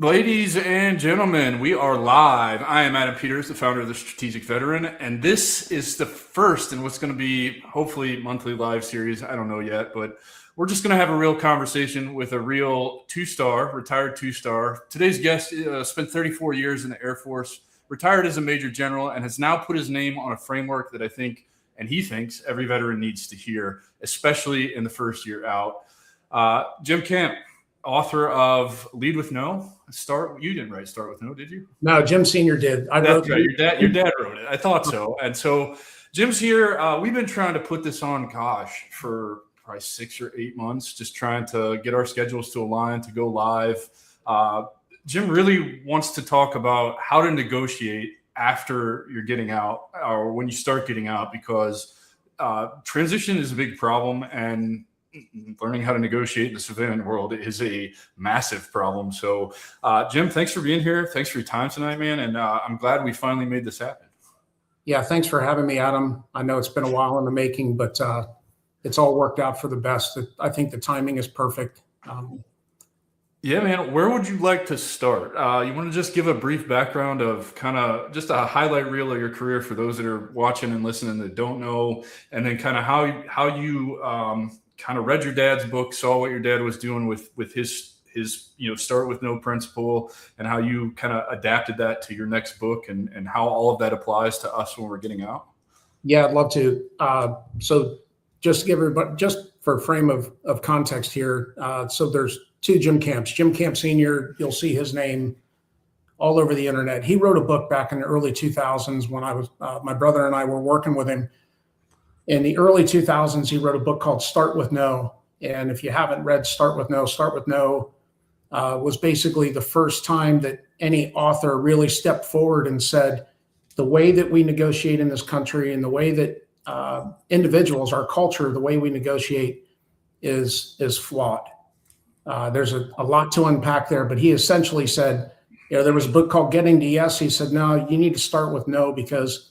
Ladies and gentlemen, we are live. I am Adam Peters, the founder of the Strategic Veteran, and this is the first in what's going to be hopefully monthly live series. I don't know yet, but we're just going to have a real conversation with a real retired two-star. Today's guest spent 34 years in the Air Force, retired as a major general, and has now put his name on a framework that I think, and he thinks, every veteran needs to hear, especially in the first year out. Jim Camp, author of Lead with No. You didn't write Start with No, did you? No, Jim Sr. did. That's right. Your dad wrote it. I thought so. And so Jim's here. We've been trying to put this on, for probably 6 or 8 months, just trying to get our schedules to align, to go live. Jim really wants to talk about how to negotiate after you're getting out or when you start getting out, because transition is a big problem, and learning how to negotiate in the civilian world is a massive problem. So, Jim, thanks for being here. Thanks for your time tonight, man. And I'm glad we finally made this happen. Yeah, thanks for having me, Adam. I know it's been a while in the making, but it's all worked out for the best. I think the timing is perfect. Yeah, man. Where would you like to start? You want to just give a brief background of kind of just a highlight reel of your career for those that are watching and listening that don't know, and then kind of how you kind of read your dad's book, saw what your dad was doing with his Start with No principle, and how you kind of adapted that to your next book, and how all of that applies to us when we're getting out. Yeah, I'd love to. So just to give everybody, just for a frame of context here. So there's two Jim Camps. Jim Camp Sr., you'll see his name all over the internet. He wrote a book back in the early 2000s when I was, my brother and I were working with him. In the early 2000s, he wrote a book called Start with No. And if you haven't read Start with No was basically the first time that any author really stepped forward and said, the way that we negotiate in this country and the way that individuals, our culture, the way we negotiate is flawed. There's a lot to unpack there, but he essentially said, there was a book called Getting to Yes. He said, no, you need to start with no, because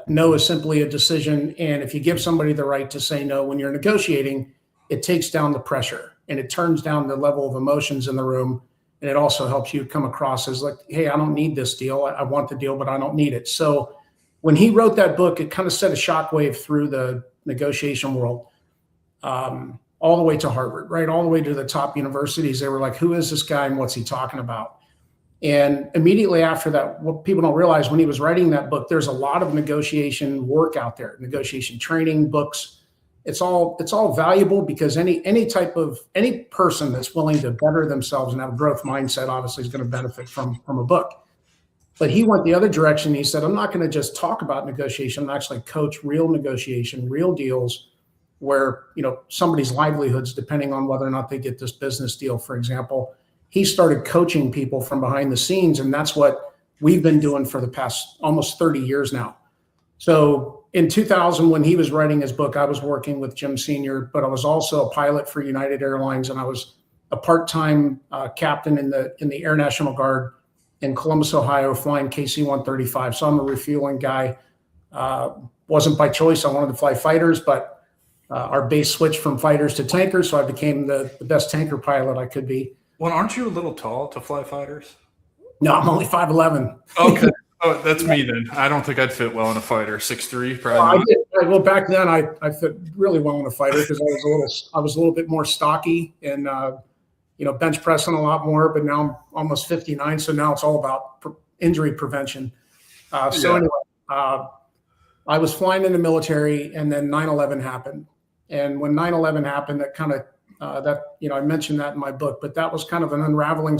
no is simply a decision. And if you give somebody the right to say no when you're negotiating, it takes down the pressure and it turns down the level of emotions in the room. And it also helps you come across as like, hey, I don't need this deal. I want the deal, but I don't need it. So when he wrote that book, it kind of set a shockwave through the negotiation world, all the way to Harvard, right? All the way to the top universities. They were like, who is this guy and what's he talking about? And immediately after that, what people don't realize, when he was writing that book, there's a lot of negotiation work out there, negotiation training, books. It's all valuable, because any person that's willing to better themselves and have a growth mindset obviously is going to benefit from a book. But he went the other direction. He said, I'm not going to just talk about negotiation. I'm actually coach real negotiation, real deals where, somebody's livelihoods, depending on whether or not they get this business deal, for example. He started coaching people from behind the scenes, and that's what we've been doing for the past almost 30 years now. So in 2000, when he was writing his book, I was working with Jim Sr., but I was also a pilot for United Airlines, and I was a part-time captain in the Air National Guard in Columbus, Ohio, flying KC-135. So I'm a refueling guy. Wasn't by choice. I wanted to fly fighters, but our base switched from fighters to tankers, so I became the best tanker pilot I could be. Well, aren't you a little tall to fly fighters? No, I'm only 5'11". Okay. Oh, that's me then. I don't think I'd fit well in a fighter. 6'3", probably. Well, back then I fit really well in a fighter, because I was a little bit more stocky and bench pressing a lot more. But now I'm almost 59, so now it's all about injury prevention. Anyway, I was flying in the military, and then 9/11 happened. And when 9/11 happened, that kind of I mentioned that in my book, but that was kind of an unraveling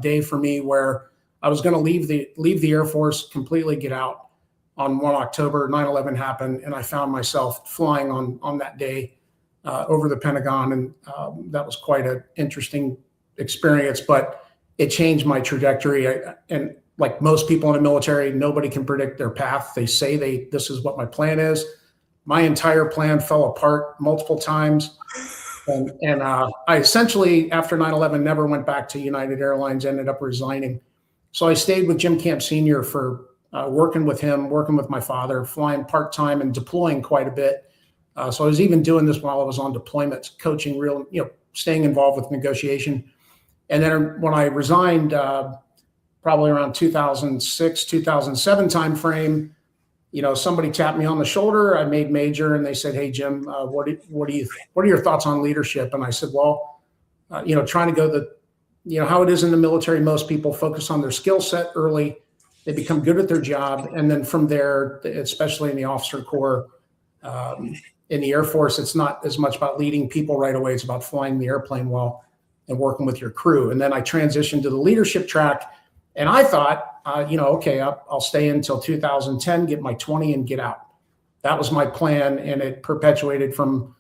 day for me, where I was going to leave the Air Force, completely get out. On 1 October, 9/11 happened, and I found myself flying on that day over the Pentagon, and that was quite an interesting experience, but it changed my trajectory. And like most people in the military, nobody can predict their path. They say this is what my plan is. My entire plan fell apart multiple times. And I essentially, after 9/11, never went back to United Airlines, ended up resigning. So I stayed with Jim Camp Sr. for working with him, working with my father, flying part-time and deploying quite a bit. So I was even doing this while I was on deployments, coaching staying involved with negotiation. And then when I resigned, probably around 2006, 2007 timeframe, somebody tapped me on the shoulder. I made major, and they said, "Hey, Jim, what are your thoughts on leadership?" And I said, "Well, trying to go how it is in the military. Most people focus on their skill set early. They become good at their job, and then from there, especially in the officer corps, in the Air Force, it's not as much about leading people right away. It's about flying the airplane well and working with your crew." And then I transitioned to the leadership track, and I thought, okay, I'll stay until 2010, get my 20, and get out. That was my plan, and it perpetuated from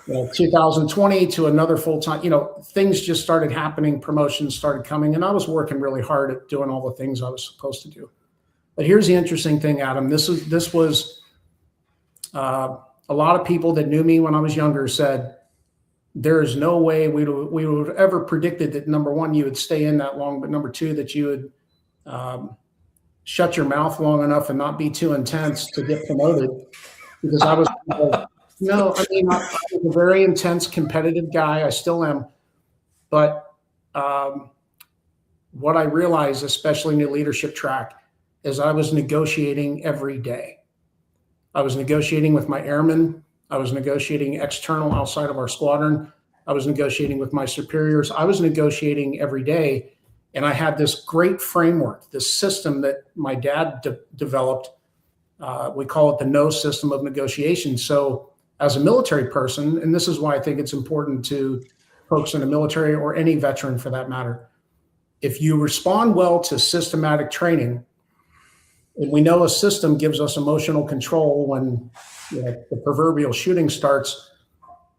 2020 to another full time. Things just started happening, promotions started coming, and I was working really hard at doing all the things I was supposed to do. But here's the interesting thing, Adam. This was a lot of people that knew me when I was younger said, there is no way we would have ever predicted that, number one, you would stay in that long, but number two, that you would shut your mouth long enough and not be too intense to get promoted. Because I was, I was a very intense, competitive guy. I still am. But what I realized, especially in the leadership track, is I was negotiating every day. I was negotiating with my airmen. I was negotiating external outside of our squadron. I was negotiating with my superiors. I was negotiating every day. And I had this great framework, this system that my dad developed. We call it the NO system of negotiation. So as a military person, and this is why I think it's important to folks in the military or any veteran for that matter, if you respond well to systematic training, and we know a system gives us emotional control when the proverbial shooting starts,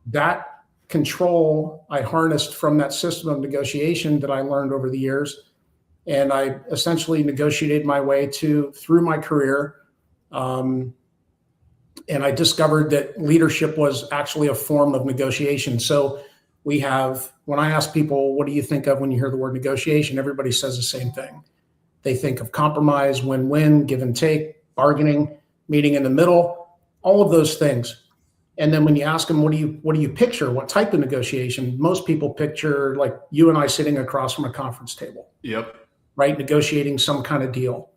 that control I harnessed from that system of negotiation that I learned over the years. And I essentially negotiated my way through my career. And I discovered that leadership was actually a form of negotiation. So when I ask people, what do you think of when you hear the word negotiation? Everybody says the same thing. They think of compromise, win-win, give and take, bargaining, meeting in the middle, all of those things. And then when you ask them, what do you picture? What type of negotiation? Most people picture like you and I sitting across from a conference table. Yep. Right? Negotiating some kind of deal.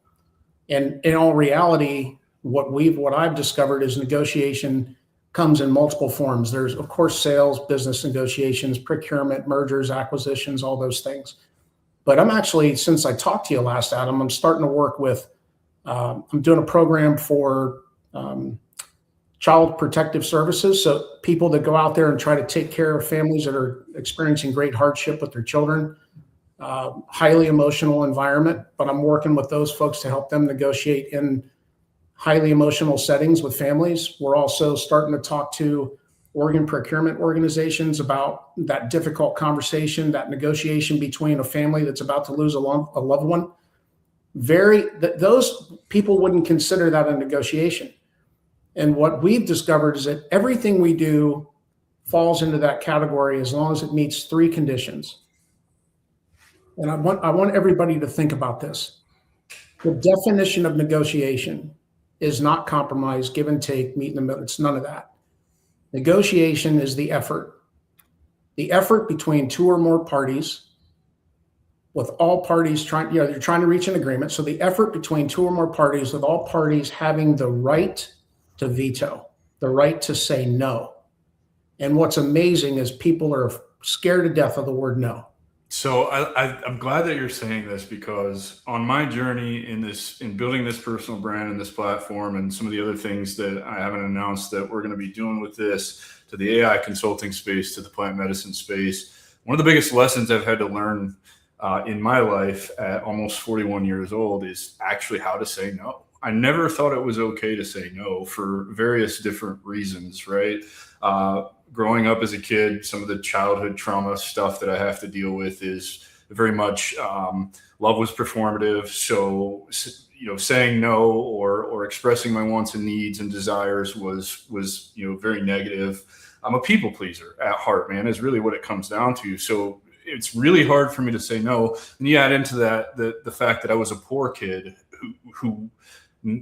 And in all reality, what I've discovered is negotiation comes in multiple forms. There's, of course, sales, business negotiations, procurement, mergers, acquisitions, all those things. But I'm actually, since I talked to you last, Adam, I'm starting to work with, I'm doing a program for child protective services. So people that go out there and try to take care of families that are experiencing great hardship with their children, highly emotional environment. But I'm working with those folks to help them negotiate in highly emotional settings with families. We're also starting to talk to organ procurement organizations about that difficult conversation, that negotiation between a family that's about to lose a loved one. Those people wouldn't consider that a negotiation. And what we've discovered is that everything we do falls into that category as long as it meets three conditions. And I want everybody to think about this. The definition of negotiation is not compromise, give and take, meet in the middle. It's none of that. Negotiation is the effort between two or more parties, with all parties you're trying to reach an agreement. So the effort between two or more parties, with all parties having the right to veto, the right to say no. And what's amazing is people are scared to death of the word no. So I'm glad that you're saying this, because on my journey in building this personal brand and this platform and some of the other things that I haven't announced that we're going to be doing with this, to the AI consulting space, to the plant medicine space, one of the biggest lessons I've had to learn in my life at almost 41 years old is actually how to say no. I never thought it was okay to say no for various different reasons, right? Growing up as a kid, some of the childhood trauma stuff that I have to deal with is very much love was performative. So, saying no or expressing my wants and needs and desires was very negative. I'm a people pleaser at heart, man, is really what it comes down to. So it's really hard for me to say no. And you add into that the fact that I was a poor kid who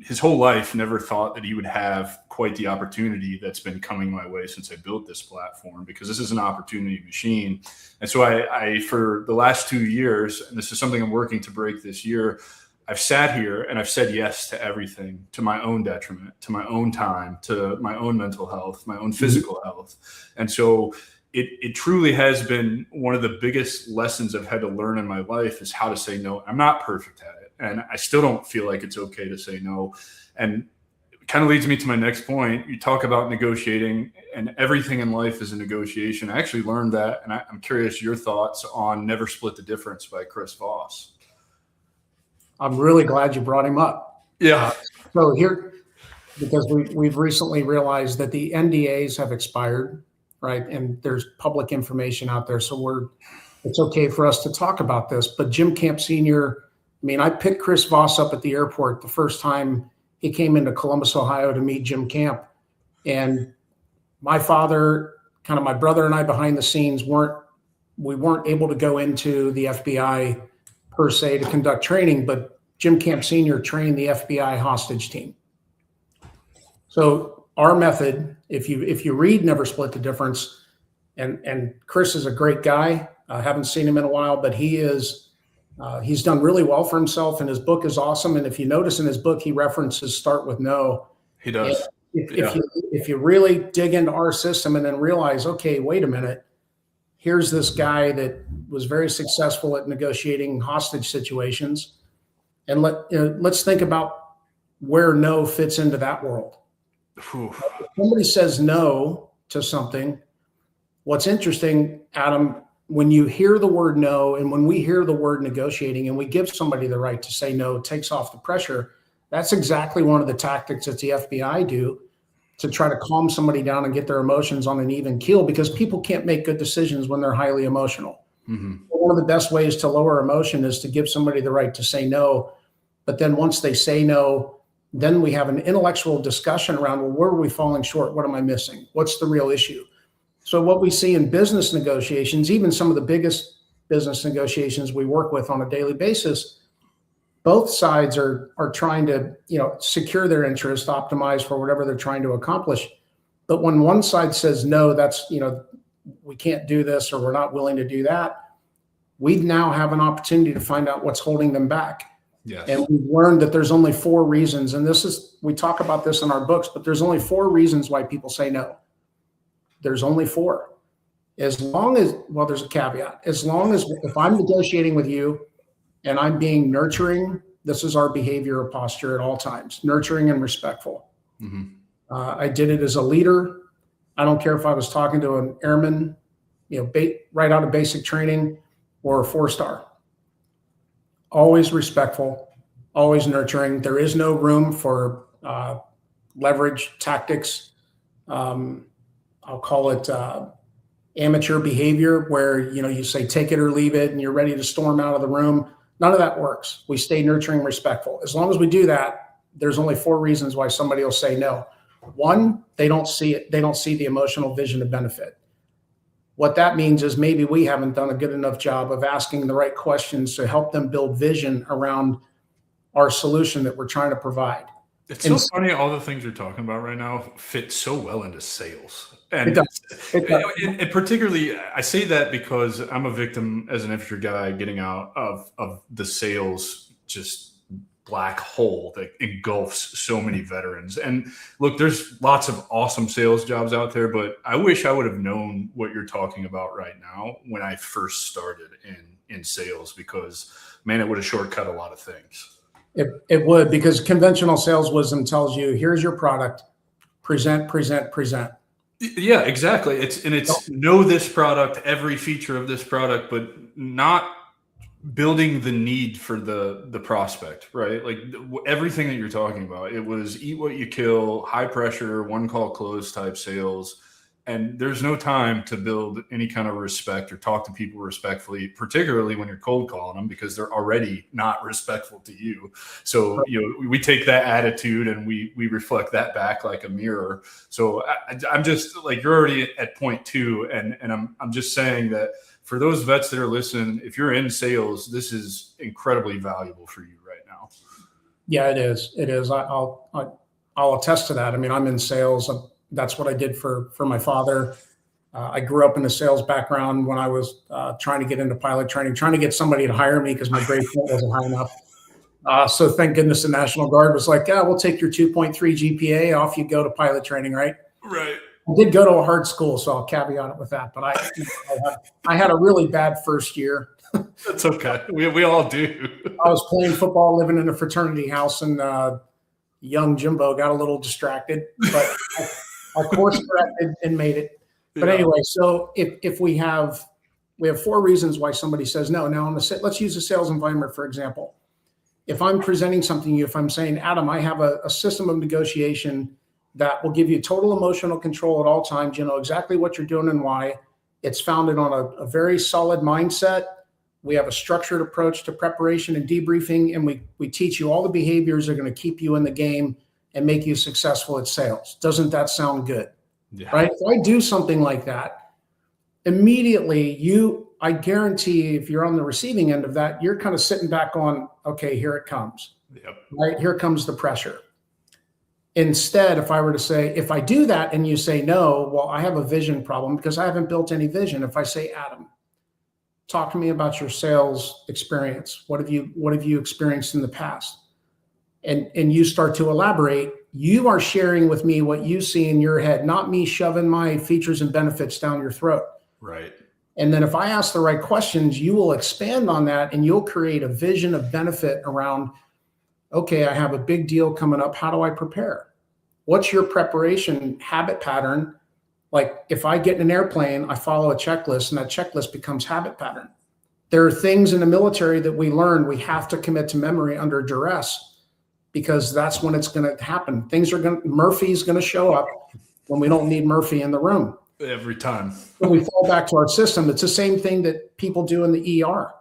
his whole life never thought that he would have quite the opportunity that's been coming my way since I built this platform, because this is an opportunity machine. And so I for the last 2 years, and this is something I'm working to break this year, I've sat here and I've said yes to everything, to my own detriment, to my own time, to my own mental health, my own physical health. And so it truly has been one of the biggest lessons I've had to learn in my life, is how to say no. I'm not perfect at it, and I still don't feel like it's okay to say no. And it kind of leads me to my next point. You talk about negotiating, and everything in life is a negotiation. I actually learned that, and I'm curious your thoughts on Never Split the Difference by Chris Voss. I'm really glad you brought him up. Yeah. So here, because we've recently realized that the NDAs have expired, right? And there's public information out there. So it's okay for us to talk about this. But Jim Camp Sr., I mean, I picked Chris Voss up at the airport the first time he came into Columbus, Ohio to meet Jim Camp. And my father, kind of my brother and I behind the scenes, we weren't able to go into the FBI per se to conduct training, but Jim Camp Sr. trained the FBI hostage team. So our method, if you read Never Split the Difference, and Chris is a great guy. I haven't seen him in a while, but he's done really well for himself, and his book is awesome. And if you notice in his book, he references Start With No. He does. If you really dig into our system and then realize, okay, wait a minute, here's this guy that was very successful at negotiating hostage situations, and let's think about where no fits into that world. If somebody says no to something, what's interesting, Adam, when you hear the word no, and when we hear the word negotiating, and we give somebody the right to say no, it takes off the pressure. That's exactly one of the tactics that the FBI do to try to calm somebody down and get their emotions on an even keel, because people can't make good decisions when they're highly emotional. Mm-hmm. One of the best ways to lower emotion is to give somebody the right to say no. But then once they say no, then we have an intellectual discussion around, well, where are we falling short? What am I missing? What's the real issue? So what we see in business negotiations, even some of the biggest business negotiations we work with on a daily basis, both sides are trying to, secure their interest, optimize for whatever they're trying to accomplish. But when one side says, no, that's, we can't do this, or we're not willing to do that, we now have an opportunity to find out what's holding them back. Yes. And we've learned that there's only 4 reasons, and we talk about this in our books, but there's only 4 reasons why people say no. There's only 4. As long as, well, there's a caveat. As long as, if I'm negotiating with you and I'm being nurturing, this is our behavior or posture at all times, nurturing and respectful. Mm-hmm. I did it as a leader. I don't care if I was talking to an airman, right out of basic training, or a 4-star. Always respectful, always nurturing. There is no room for leverage tactics. I'll call it amateur behavior, where you say take it or leave it, and you're ready to storm out of the room. None of that works. We stay nurturing, respectful. As long as we do that, there's only 4 reasons why somebody will say no. 1, they don't see it. They don't see the emotional vision of benefit. What that means is maybe we haven't done a good enough job of asking the right questions to help them build vision around our solution that we're trying to provide. It's so funny, all the things you're talking about right now fit so well into sales. And, and particularly, I say that because I'm a victim as an infantry guy getting out of the sales just black hole that engulfs so many veterans. And look, there's lots of awesome sales jobs out there, but I wish I would have known what you're talking about right now when I first started in sales, because, man, it would have shortcut a lot of things. It would, because conventional sales wisdom tells you, here's your product, present, present, present. Yeah, exactly. It's know this product, every feature of this product, but not building the need for the prospect, right? Like everything that you're talking about, it was eat what you kill, high pressure, one call close type sales. And there's no time to build any kind of respect or talk to people respectfully, particularly when you're cold calling them, because they're already not respectful to you. So, we take that attitude and we reflect that back like a mirror. So I'm just like, you're already at point 2. And I'm just saying that for those vets that are listening, if you're in sales, this is incredibly valuable for you right now. Yeah, it is. It is. I'll attest to that. I mean, I'm in sales. That's what I did for my father. I grew up in a sales background when I was trying to get into pilot training, trying to get somebody to hire me because my grade point wasn't high enough. So thank goodness the National Guard was like, yeah, we'll take your 2.3 GPA, off you go to pilot training, right? Right. I did go to a hard school, so I'll caveat it with that. But I had a really bad first year. That's okay. We all do. I was playing football, living in a fraternity house, and young Jimbo got a little distracted, but I course corrected and made it. But anyway, so if we have 4 reasons why somebody says no. Now, let's use a sales environment, for example. If I'm presenting something to you, if I'm saying, Adam, I have a system of negotiation that will give you total emotional control at all times, you know exactly what you're doing and why. It's founded on a very solid mindset. We have a structured approach to preparation and debriefing, and we teach you all the behaviors that are going to keep you in the game and make you successful at sales. Doesn't that sound good? Yeah. Right? If I do something like that, immediately I guarantee if you're on the receiving end of that, you're kind of sitting back on, okay, here it comes. Yep. Right? Here comes the pressure. Instead, if I were to say, if I do that and you say no, well, I have a vision problem because I haven't built any vision. If I say, Adam, talk to me about your sales experience. What have you experienced in the past? And you start to elaborate. You are sharing with me what you see in your head, not me shoving my features and benefits down your throat. Right. And then if I ask the right questions, you will expand on that and you'll create a vision of benefit around, okay, I have a big deal coming up. How do I prepare? What's your preparation habit pattern? Like if I get in an airplane, I follow a checklist and that checklist becomes habit pattern. There are things in the military that we learn we have to commit to memory under duress because that's when it's going to happen. Murphy's going to show up when we don't need Murphy in the room. Every time. When we fall back to our system, it's the same thing that people do in the ER.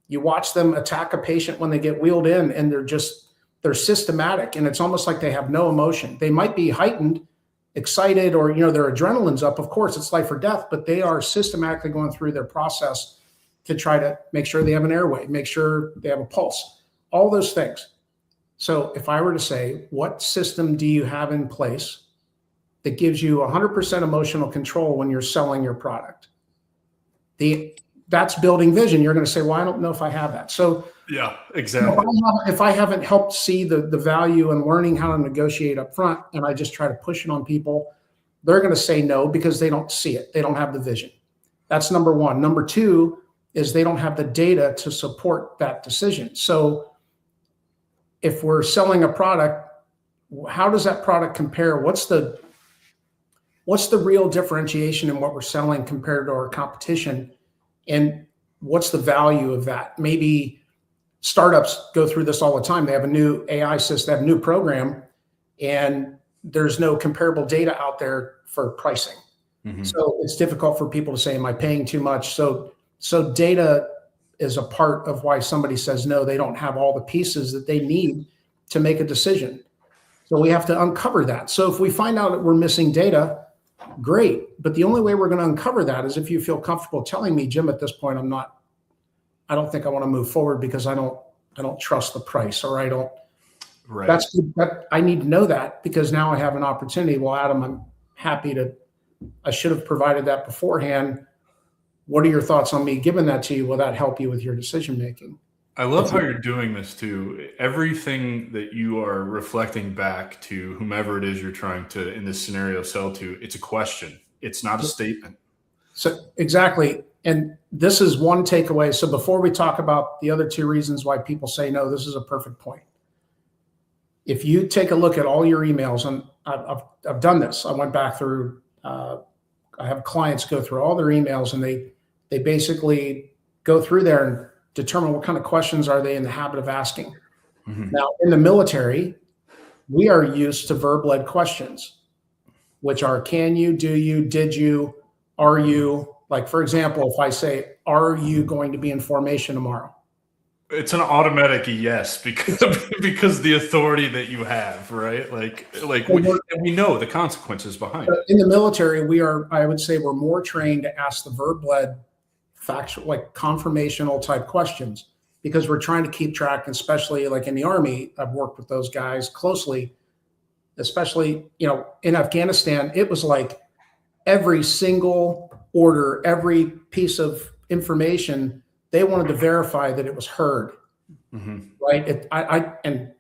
You watch them attack a patient when they get wheeled in and they're systematic and it's almost like they have no emotion. They might be heightened, excited, or their adrenaline's up. Of course, it's life or death, but they are systematically going through their process to try to make sure they have an airway, make sure they have a pulse, all those things. So if I were to say, what system do you have in place that gives you 100% emotional control when you're selling your product? That's building vision. You're going to say, well, I don't know if I have that. So yeah, exactly. If I haven't helped see the value in learning how to negotiate up front, and I just try to push it on people, they're going to say no because they don't see it. They don't have the vision. That's number one. Number two is they don't have the data to support that decision. So if we're selling a product, how does that product compare? What's the real differentiation in what we're selling compared to our competition? And what's the value of that? Maybe startups go through this all the time. They have a new AI system, they have a new program, and there's no comparable data out there for pricing. Mm-hmm. So it's difficult for people to say, am I paying too much? So data is a part of why somebody says no, they don't have all the pieces that they need to make a decision. So we have to uncover that. So if we find out that we're missing data, great. But the only way we're going to uncover that is if you feel comfortable telling me, Jim, at this point, I don't think I want to move forward because I don't trust the price, or I don't. Right. I need to know that because now I have an opportunity. Well, Adam, I should have provided that beforehand. What are your thoughts on me giving that to you? Will that help you with your decision making? I love how you're doing this too. Everything that you are reflecting back to whomever it is you're trying to, in this scenario, sell to, it's a question. It's not a statement. So exactly. And this is one takeaway. So before we talk about the other 2 reasons why people say no, this is a perfect point. If you take a look at all your emails, and I've done this. I went back through, I have clients go through all their emails, and they basically go through there and determine what kind of questions are they in the habit of asking. Mm-hmm. Now, in the military, we are used to verb-led questions, which are can you, do you, did you, are you? Like, for example, if I say, are you going to be in formation tomorrow? It's an automatic yes because the authority that you have, right? Like we know the consequences behind it. In the military, I would say we're more trained to ask the verb-led factual, like confirmational type questions. because we're trying to keep track, especially like in the Army. I've worked with those guys closely, especially, in Afghanistan. It was like every single order, every piece of information, they wanted to verify that it was heard. Right. And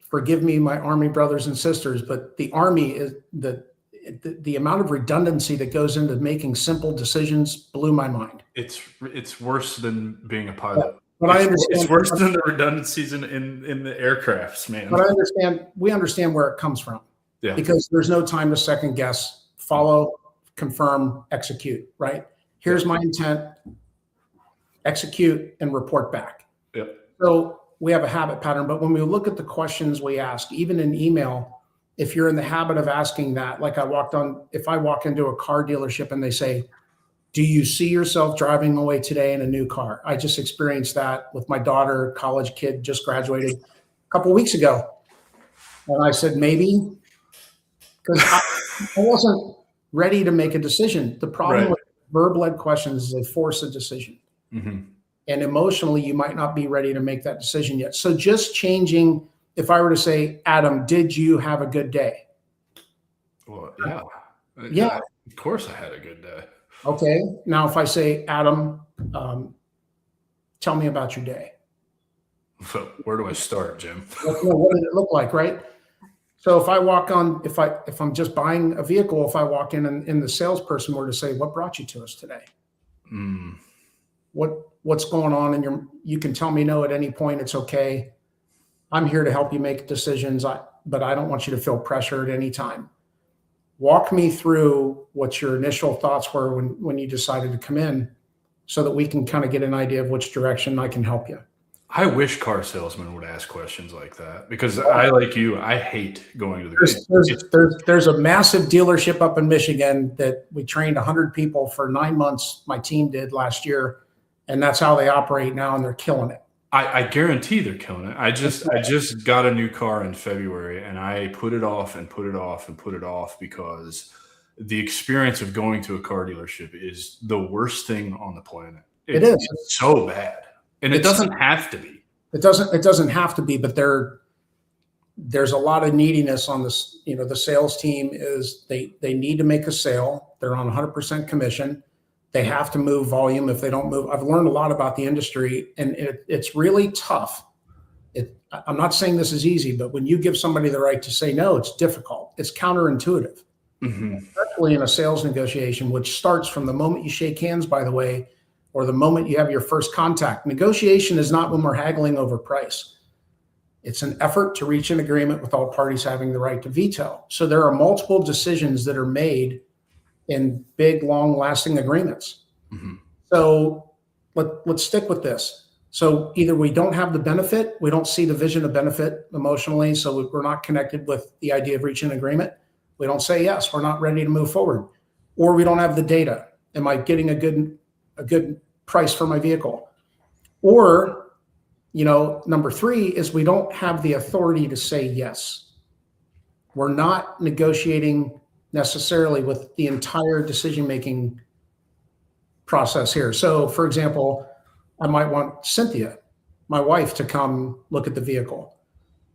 forgive me, my Army brothers and sisters, but the Army is the amount of redundancy that goes into making simple decisions blew my mind. It's worse than being a pilot. Yeah, but I understand it's worse than the redundancies in the aircrafts, man. But we understand where it comes from. Yeah. Because there's no time to second guess, follow, confirm, execute, right? Here's my intent, execute, and report back. Yep. So we have a habit pattern, but when we look at the questions we ask, even in email, if you're in the habit of asking that, like if I walk into a car dealership and they say, do you see yourself driving away today in a new car? I just experienced that with my daughter, college kid, just graduated a couple of weeks ago. And I said, maybe, because I wasn't ready to make a decision. The problem with verb-led questions is they force a decision. And emotionally, you might not be ready to make that decision yet. So just changing, if I were to say, Adam, did you have a good day? Well, yeah. Yeah. Of course I had a good day. Okay. Now, if I say, Adam, tell me about your day. So where do I start, Jim? What did it look like, right? So if I walk on, if I'm just buying a vehicle, if I walk in and the salesperson were to say, what brought you to us today? What's going on? You can tell me no at any point. It's okay. I'm here to help you make decisions, but I don't want you to feel pressure at any time. Walk me through what your initial thoughts were when you decided to come in, so that we can kind of get an idea of which direction I can help you. I wish car salesmen would ask questions like that, because I, like you, I hate going to the There's a massive dealership up in Michigan that we trained 100 people for 9 months. My team did last year, and that's how they operate now, and they're killing it. I guarantee they're killing it. I just got a new car in February, and I put it off and put it off and put it off because the experience of going to a car dealership is the worst thing on the planet. It is. It's so bad. And it doesn't have to be. It doesn't have to be, but there's a lot of neediness on this. The sales team is they need to make a sale. They're on 100% commission. They have to move volume. If they don't move, I've learned a lot about the industry, and it's really tough. I'm not saying this is easy, but when you give somebody the right to say no, it's difficult. It's counterintuitive, especially in a sales negotiation, which starts from the moment you shake hands, by the way, or the moment you have your first contact. Negotiation is not when we're haggling over price. It's an effort to reach an agreement with all parties having the right to veto. So there are multiple decisions that are made in big, long-lasting agreements. So let's stick with this. So either we don't have the benefit, we don't see the vision of benefit emotionally, so we're not connected with the idea of reaching an agreement. We don't say yes, we're not ready to move forward. Or we don't have the data. Am I getting a good price for my vehicle? Or, number 3 is we don't have the authority to say yes. We're not negotiating necessarily with the entire decision-making process here. So, for example, I might want Cynthia, my wife, to come look at the vehicle,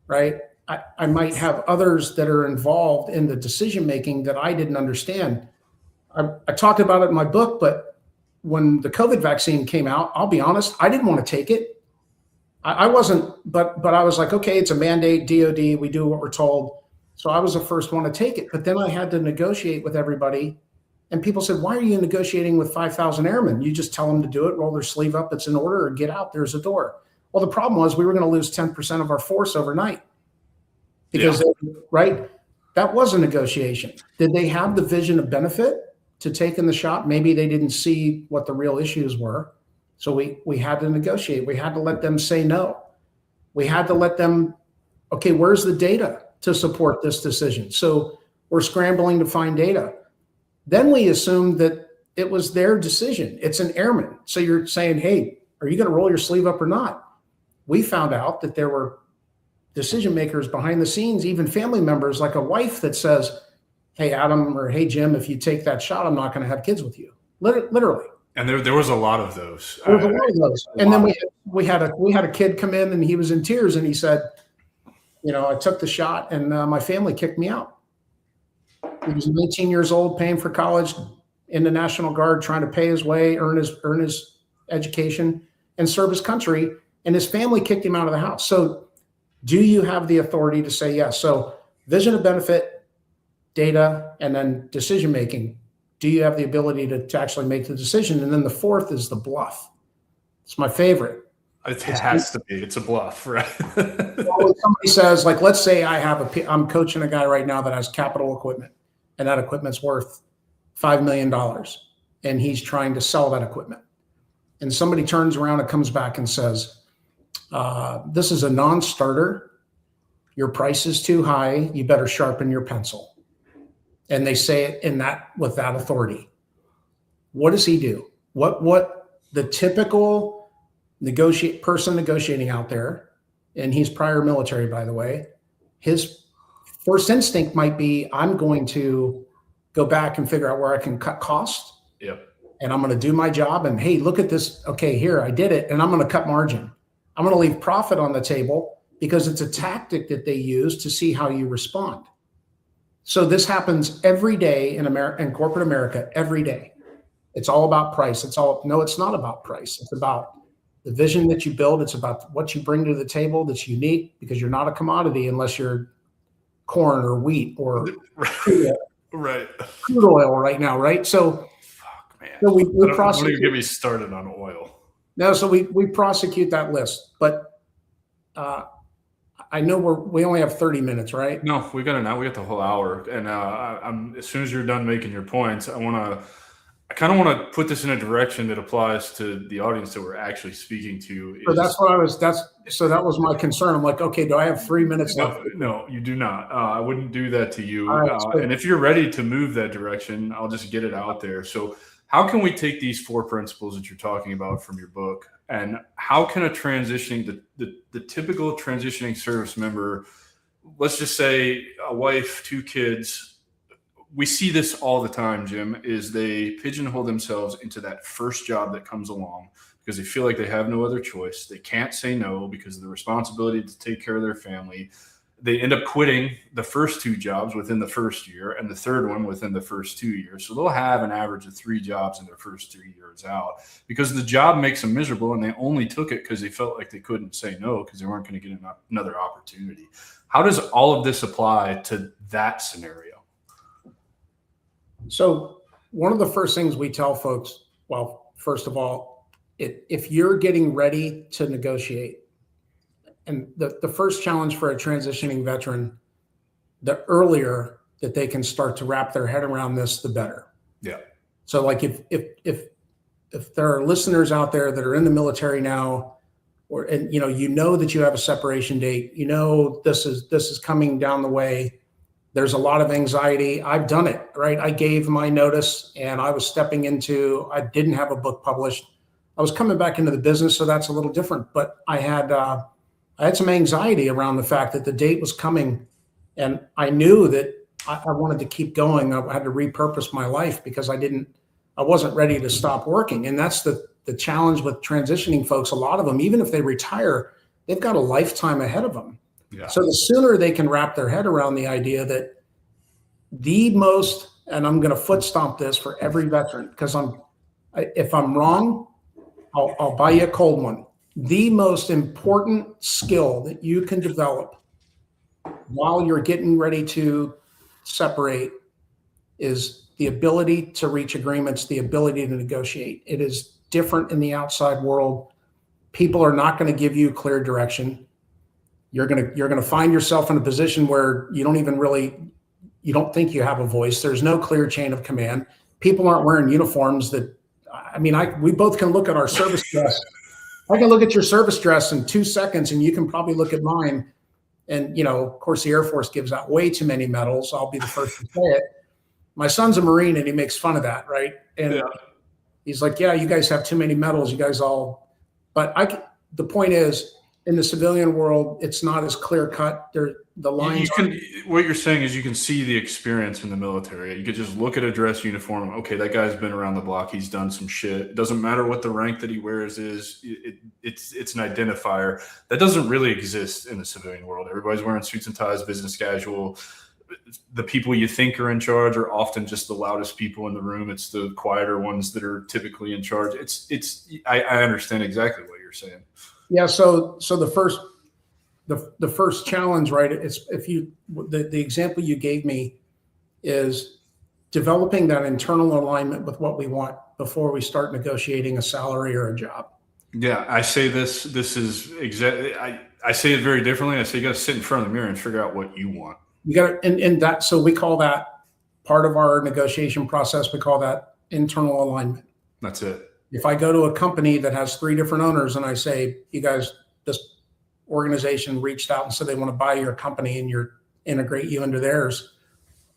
right? I might have others that are involved in the decision-making that I didn't understand. I talked about it in my book, but when the COVID vaccine came out, I'll be honest, I didn't want to take it. I wasn't, but I was like, okay, it's a mandate, DOD, we do what we're told. So I was the first one to take it, but then I had to negotiate with everybody. And people said, why are you negotiating with 5,000 airmen? You just tell them to do it, roll their sleeve up, it's in order, or get out, there's a door. Well, the problem was we were going to lose 10% of our force overnight. Because, right, that was a negotiation. Did they have the vision of benefit to take in the shot? Maybe they didn't see what the real issues were. So we had to negotiate. We had to let them say no. We had to let them, okay, where's the data to support this decision? So we're scrambling to find data. Then we assumed that it was their decision. It's an airman. So you're saying, hey, are you going to roll your sleeve up or not? We found out that there were decision makers behind the scenes, even family members, like a wife that says, hey, Adam, or hey, Jim, if you take that shot, I'm not going to have kids with you. Literally. And there was a lot of those. There was a lot of those. And then we had a kid come in and he was in tears and he said, I took the shot and my family kicked me out. He was 19 years old, paying for college, in the National Guard, trying to pay his way, earn his education, and serve his country. And his family kicked him out of the house. So, do you have the authority to say yes? So, vision of benefit, data, and then decision making. Do you have the ability to actually make the decision? And then the fourth is the bluff. It's my favorite. It has to be. It's a bluff, right? Well, somebody says, like, let's say I'm coaching a guy right now that has capital equipment, and that equipment's worth $5 million, and he's trying to sell that equipment. And somebody turns around and comes back and says, this is a non-starter. Your price is too high. You better sharpen your pencil. And they say it with that authority. What does he do? What the typical person negotiating out there, and he's prior military, by the way, his first instinct might be, I'm going to go back and figure out where I can cut costs. Yep. And I'm going to do my job. And hey, look at this. Okay, here, I did it. And I'm going to cut margin. I'm going to leave profit on the table because it's a tactic that they use to see how you respond. So this happens every day in corporate America, every day. It's all about price. It's not about price. It's about the vision that you build. It's about what you bring to the table that's unique, because you're not a commodity unless you're corn or wheat or right. crude oil right now, right? So, fuck, man. So we don't even get me started on oil. No, so we prosecute that list, but I know we only have 30 minutes, right? No, we got the whole hour, and I'm as soon as you're done making your points, I kind of want to put this in a direction that applies to the audience that we're actually speaking to. So that was my concern. I'm like, okay, do I have 3 minutes left? No, you do not. I wouldn't do that to you. Right, and if you're ready to move that direction, I'll just get it out there. So how can we take these 4 principles that you're talking about from your book, and how can a transitioning, the typical transitioning service member, let's just say a wife, 2 kids, we see this all the time, Jim, is they pigeonhole themselves into that first job that comes along because they feel like they have no other choice. They can't say no because of the responsibility to take care of their family. They end up quitting the first 2 jobs within the first year and the third one within the first 2 years. So they'll have an average of 3 jobs in their first 3 years out because the job makes them miserable, and they only took it because they felt like they couldn't say no because they weren't going to get another opportunity. How does all of this apply to that scenario? So one of the first things we tell folks, well, first of all, if you're getting ready to negotiate, and the first challenge for a transitioning veteran, the earlier that they can start to wrap their head around this, the better. Yeah. So like if there are listeners out there that are in the military now, and you know that you have a separation date, this is coming down the way. There's a lot of anxiety. I've done it, right? I gave my notice and I was I didn't have a book published. I was coming back into the business, so that's a little different. But I had some anxiety around the fact that the date was coming, and I knew that I wanted to keep going. I had to repurpose my life because I wasn't ready to stop working. And that's the challenge with transitioning folks. A lot of them, even if they retire, they've got a lifetime ahead of them. Yeah. So the sooner they can wrap their head around the idea that and I'm going to foot stomp this for every veteran, because if I'm wrong, I'll buy you a cold one. The most important skill that you can develop while you're getting ready to separate is the ability to reach agreements, the ability to negotiate. It is different in the outside world. People are not going to give you clear direction. You're going to find yourself in a position where you don't think you have a voice. There's no clear chain of command. People aren't wearing uniforms we both can look at our service dress. I can look at your service dress in 2 seconds, and you can probably look at mine. And, of course, the Air Force gives out way too many medals. I'll be the first to say it. My son's a Marine, and he makes fun of that, right? And he's like, yeah, you guys have too many medals. You guys all, but the point is, in the civilian world, it's not as clear cut. The lines. What you're saying is you can see the experience in the military. You could just look at a dress uniform. Okay, that guy's been around the block. He's done some shit. It doesn't matter what the rank that he wears is. It's an identifier that doesn't really exist in the civilian world. Everybody's wearing suits and ties, business casual. The people you think are in charge are often just the loudest people in the room. It's the quieter ones that are typically in charge. I understand exactly what you're saying. Yeah. So the first challenge, right? It's the example you gave me is developing that internal alignment with what we want before we start negotiating a salary or a job. Yeah, I say this is exactly. I say it very differently. I say you got to sit in front of the mirror and figure out what you want. You got to, and that. So we call that part of our negotiation process. We call that internal alignment. That's it. If I go to a company that has 3 different owners and I say, you guys, this organization reached out and said they want to buy your company and integrate you into theirs.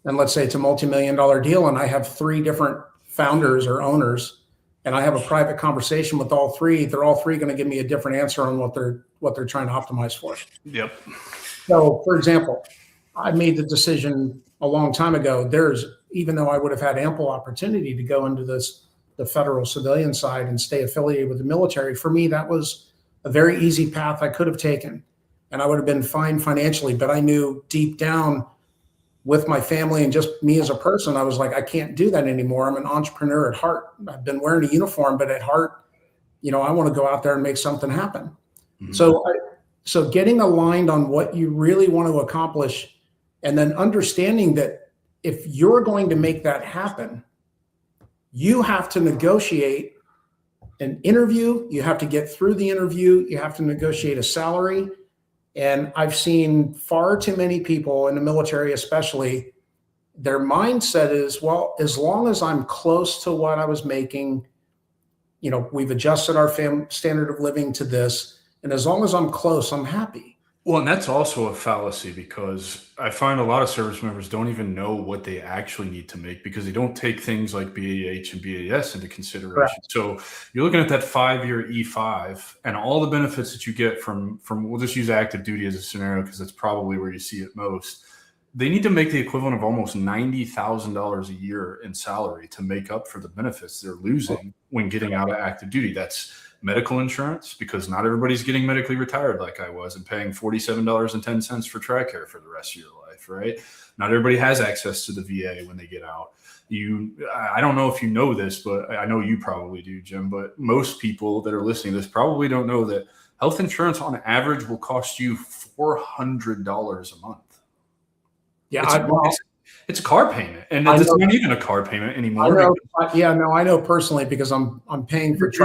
And let's say it's a multi-million-dollar deal and I have 3 different founders or owners and I have a private conversation with all 3, they're all 3 going to give me a different answer on what they're trying to optimize for. Yep. So for example, I made the decision a long time ago. Even though I would have had ample opportunity to go into the federal civilian side and stay affiliated with the military, for me, that was a very easy path I could have taken and I would have been fine financially. But I knew deep down with my family and just me as a person, I was like, I can't do that anymore. I'm an entrepreneur at heart. I've been wearing a uniform, but at heart, I want to go out there and make something happen. Mm-hmm. So getting aligned on what you really want to accomplish and then understanding that if you're going to make that happen, you have to negotiate an interview. You have to get through the interview. You have to negotiate a salary. And I've seen far too many people in the military, especially, their mindset is, well, as long as I'm close to what I was making, we've adjusted our standard of living to this. And as long as I'm close, I'm happy. Well, and that's also a fallacy because I find a lot of service members don't even know what they actually need to make because they don't take things like BAH and BAS into consideration. Correct. So you're looking at that 5-year E5 and all the benefits that you get from we'll just use active duty as a scenario because that's probably where you see it most. They need to make the equivalent of almost $90,000 a year in salary to make up for the benefits they're losing when getting out of active duty. That's medical insurance, because not everybody's getting medically retired like I was and paying $47.10 for TRICARE for the rest of your life, right? Not everybody has access to the VA when they get out. I don't know if you know this, but I know you probably do, Jim, but most people that are listening to this probably don't know that health insurance on average will cost you $400 a month. Yeah, it's a car payment, and it's not even a car payment anymore. I know personally because I'm paying for it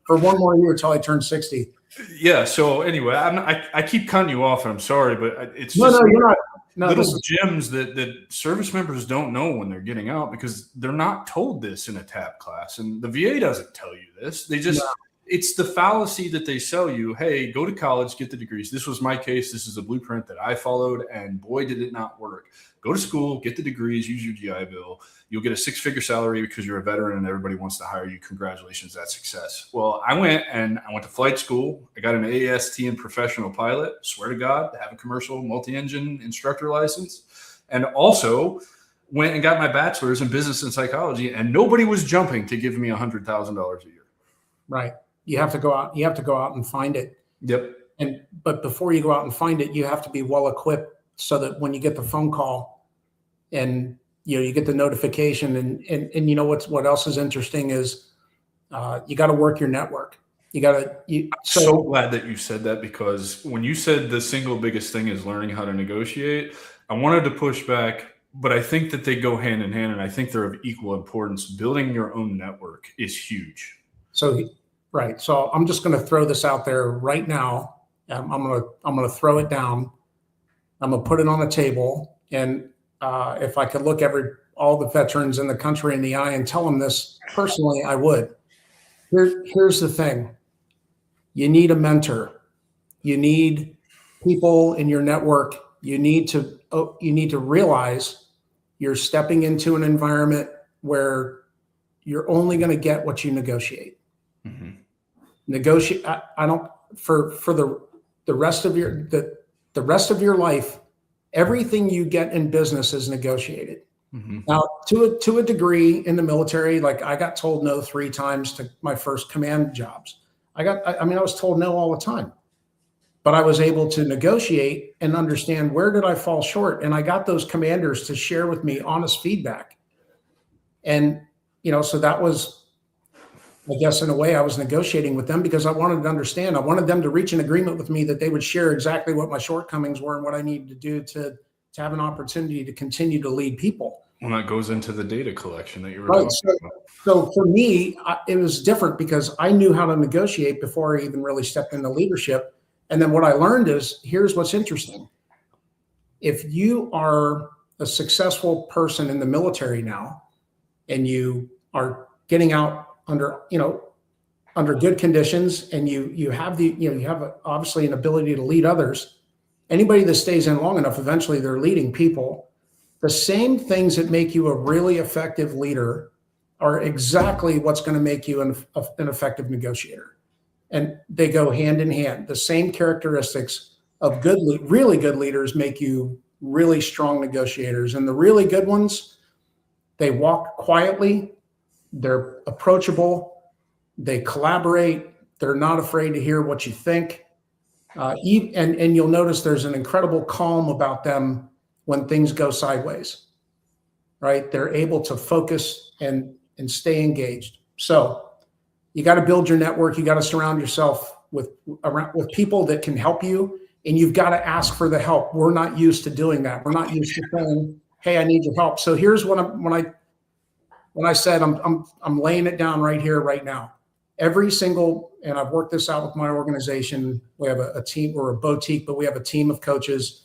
for one more year until I turn 60. Yeah. So anyway, I keep cutting you off, and I'm sorry, but it's you're not. No, little gems that service members don't know when they're getting out because they're not told this in a TAP class, and the VA doesn't tell you this. They just. No. It's the fallacy that they sell you. Hey, go to college, get the degrees. This was my case. This is a blueprint that I followed, and boy, did it not work. Go to school, get the degrees, use your GI Bill. You'll get a 6-figure salary because you're a veteran and everybody wants to hire you. Congratulations, that's success. Well, I went to flight school. I got an AST and professional pilot. Swear to God, have a commercial multi-engine instructor license, and also went and got my bachelor's in business and psychology. And nobody was jumping to give me $100,000 a year. Right. You have to go out. You have to go out and find it. Yep. But before you go out and find it, you have to be well equipped so that when you get the phone call, and you get the notification, and what else is interesting is you got to work your network. I'm so glad that you said that, because when you said the single biggest thing is learning how to negotiate, I wanted to push back, but I think that they go hand in hand, and I think they're of equal importance. Building your own network is huge. Right. So I'm just going to throw this out there right now. I'm going to throw it down. I'm going to put it on the table. And if I could look all the veterans in the country in the eye and tell them this personally, I would. Here's the thing. You need a mentor. You need people in your network. You need to realize you're stepping into an environment where you're only going to get what you negotiate. Mm-hmm. negotiate. I don't for the rest of the rest of your life. Everything you get in business is negotiated. Mm-hmm. Now, to a degree in the military, like I got told no 3 times to my first command jobs. I was told no all the time, but I was able to negotiate and understand where did I fall short. And I got those commanders to share with me honest feedback. And, so that was, I guess in a way I was negotiating with them because I wanted to understand. I wanted them to reach an agreement with me that they would share exactly what my shortcomings were and what I needed to do to have an opportunity to continue to lead people. Well, that goes into the data collection that you were talking about. So for me, it was different because I knew how to negotiate before I even really stepped into leadership. And then what I learned is, here's what's interesting. If you are a successful person in the military now, and you are getting out under good conditions, and you have obviously an ability to lead others, anybody that stays in long enough, eventually they're leading people. The same things that make you a really effective leader are exactly what's going to make you an effective negotiator. And they go hand in hand. The same characteristics of really good leaders make you really strong negotiators. And the really good ones, they walk quietly, they're approachable, they collaborate, they're not afraid to hear what you think. And you'll notice there's an incredible calm about them when things go sideways, right? They're able to focus and stay engaged. So you got to build your network. You got to surround yourself with people that can help you, and you've got to ask for the help. We're not used to doing that. We're not used to saying, "Hey, I need your help." So here's what when I said I'm laying it down right here, right now. And I've worked this out with my organization. We have a team. We're a boutique, but we have a team of coaches.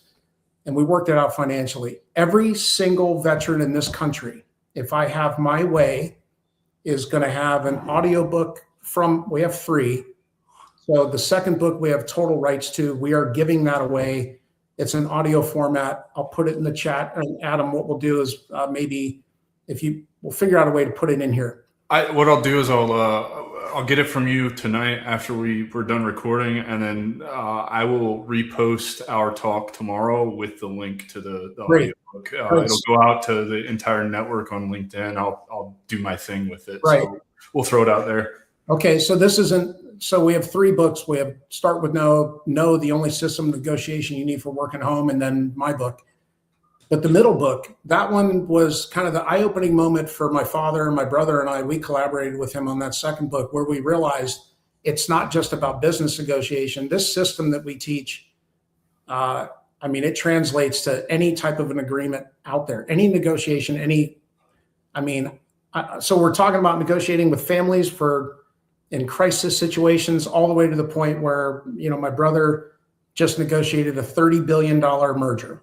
And we worked it out financially. Every single veteran in this country, if I have my way, is going to have an audiobook we have 3. So the second book we have total rights to. We are giving that away. It's an audio format. I'll put it in the chat. And Adam, what we'll do is maybe we'll figure out a way to put it in here. What I'll do is I'll get it from you tonight after we're done recording, and then I will repost our talk tomorrow with the link to the audiobook. It'll go out to the entire network on LinkedIn. I'll do my thing with it. Right. So we'll throw it out there. Okay. So we have 3 books. We have Start with No, the only system of negotiation you need for work and home, and then my book. But the middle book, that one was kind of the eye-opening moment for my father and my brother and I. We collaborated with him on that second book, where we realized it's not just about business negotiation. This system that we teach, it translates to any type of an agreement out there, any negotiation, so we're talking about negotiating with families in crisis situations, all the way to the point where, my brother just negotiated a $30 billion merger.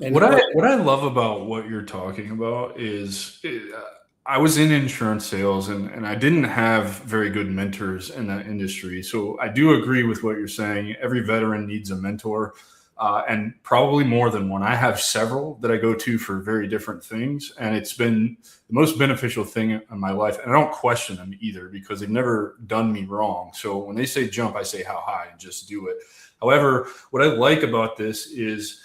And what I love about what you're talking about is I was in insurance sales and I didn't have very good mentors in that industry. So I do agree with what you're saying. Every veteran needs a mentor, and probably more than one. I have several that I go to for very different things, and it's been the most beneficial thing in my life. And I don't question them either because they've never done me wrong. So when they say jump, I say how high and just do it. However, what I like about this is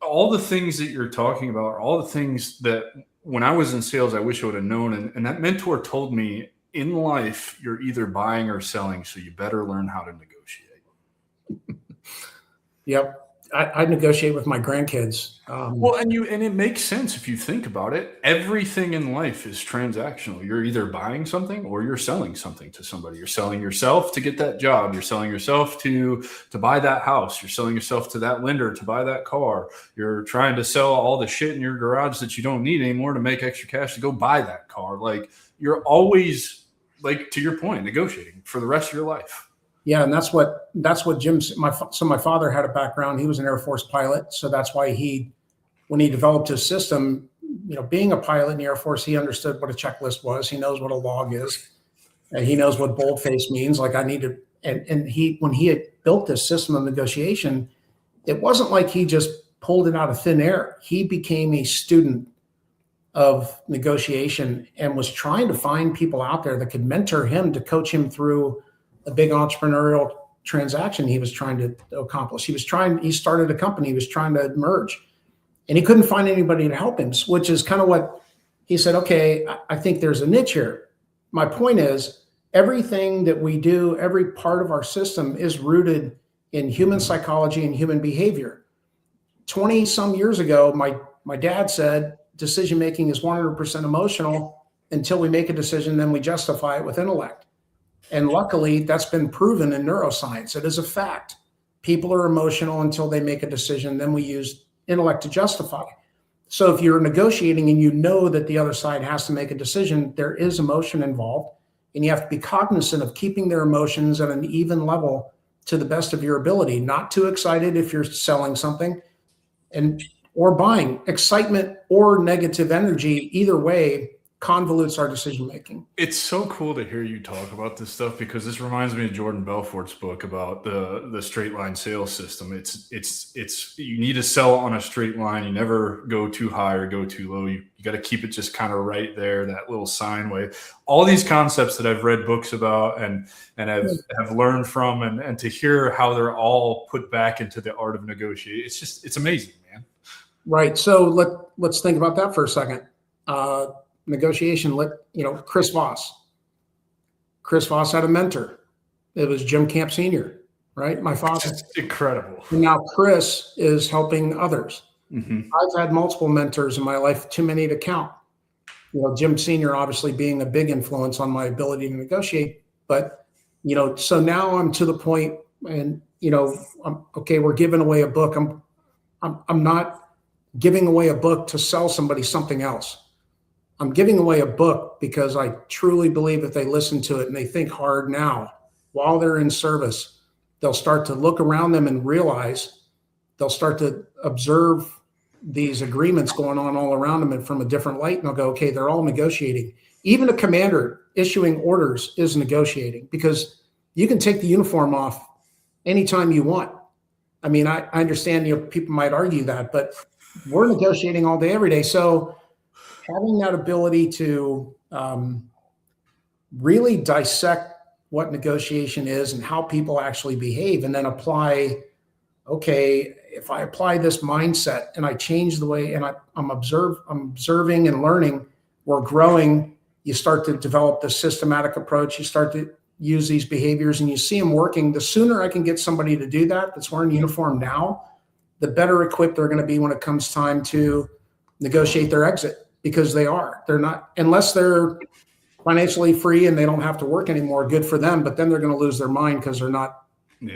all the things that you're talking about are all the things that when I was in sales, I wish I would have known. And that mentor told me, in life, you're either buying or selling, so you better learn how to negotiate. Yep. I negotiate with my grandkids. And it makes sense if you think about it. Everything in life is transactional. You're either buying something or you're selling something to somebody. You're selling yourself to get that job. You're selling yourself to buy that house. You're selling yourself to that lender to buy that car. You're trying to sell all the shit in your garage that you don't need anymore to make extra cash to go buy that car. Like, you're always, like, to your point, negotiating for the rest of your life. Yeah, and that's what Jim. My father had a background. He was an Air Force pilot, so that's why when he developed his system, being a pilot in the Air Force, he understood what a checklist was. He knows what a log is, and he knows what boldface means. Like, I need to. And when he had built this system of negotiation, it wasn't like he just pulled it out of thin air. He became a student of negotiation and was trying to find people out there that could mentor him to coach him through a big entrepreneurial transaction he was trying to accomplish. He started a company, he was trying to merge, and he couldn't find anybody to help him, which is kind of what he said, okay, I think there's a niche here. My point is, everything that we do, every part of our system is rooted in human psychology and human behavior. 20 some years ago, my dad said, decision-making is 100% emotional until we make a decision, then we justify it with intellect. And luckily, that's been proven in neuroscience. It is a fact. People are emotional until they make a decision, then we use intellect to justify. So if you're negotiating and you know that the other side has to make a decision, there is emotion involved, and you have to be cognizant of keeping their emotions at an even level to the best of your ability. Not too excited if you're selling something, or buying. Excitement or negative energy, either way, convolutes our decision making. It's so cool to hear you talk about this stuff, because this reminds me of Jordan Belfort's book about the straight line sales system. It's you need to sell on a straight line. You never go too high or go too low. You got to keep it just kind of right there, that little sine wave. All these concepts that I've read books about and have learned from, and to hear how they're all put back into the art of negotiating. It's amazing, man. Right. So let's think about that for a second. Negotiation. Chris Voss. Chris Voss had a mentor. It was Jim Camp Sr., right? My father. It's incredible. And now Chris is helping others. Mm-hmm. I've had multiple mentors in my life, too many to count. Jim Sr. obviously being a big influence on my ability to negotiate. But, so now I'm to the point, and, we're giving away a book. I'm not giving away a book to sell somebody something else. I'm giving away a book because I truly believe if they listen to it and they think hard now, while they're in service, they'll start to look around them and realize, they'll start to observe these agreements going on all around them and from a different light, and they'll go, okay, they're all negotiating. Even a commander issuing orders is negotiating, because you can take the uniform off anytime you want. I mean, I understand, people might argue that, but we're negotiating all day, every day. So having that ability to really dissect what negotiation is and how people actually behave, and then apply, okay, if I apply this mindset and I change the way, and I'm observing and learning, we're growing. You start to develop the systematic approach. You start to use these behaviors and you see them working. The sooner I can get somebody to do that, that's wearing uniform now, the better equipped they're going to be when it comes time to negotiate their exit. Because they're not, unless they're financially free and they don't have to work anymore, good for them. But then they're going to lose their mind because they're not, they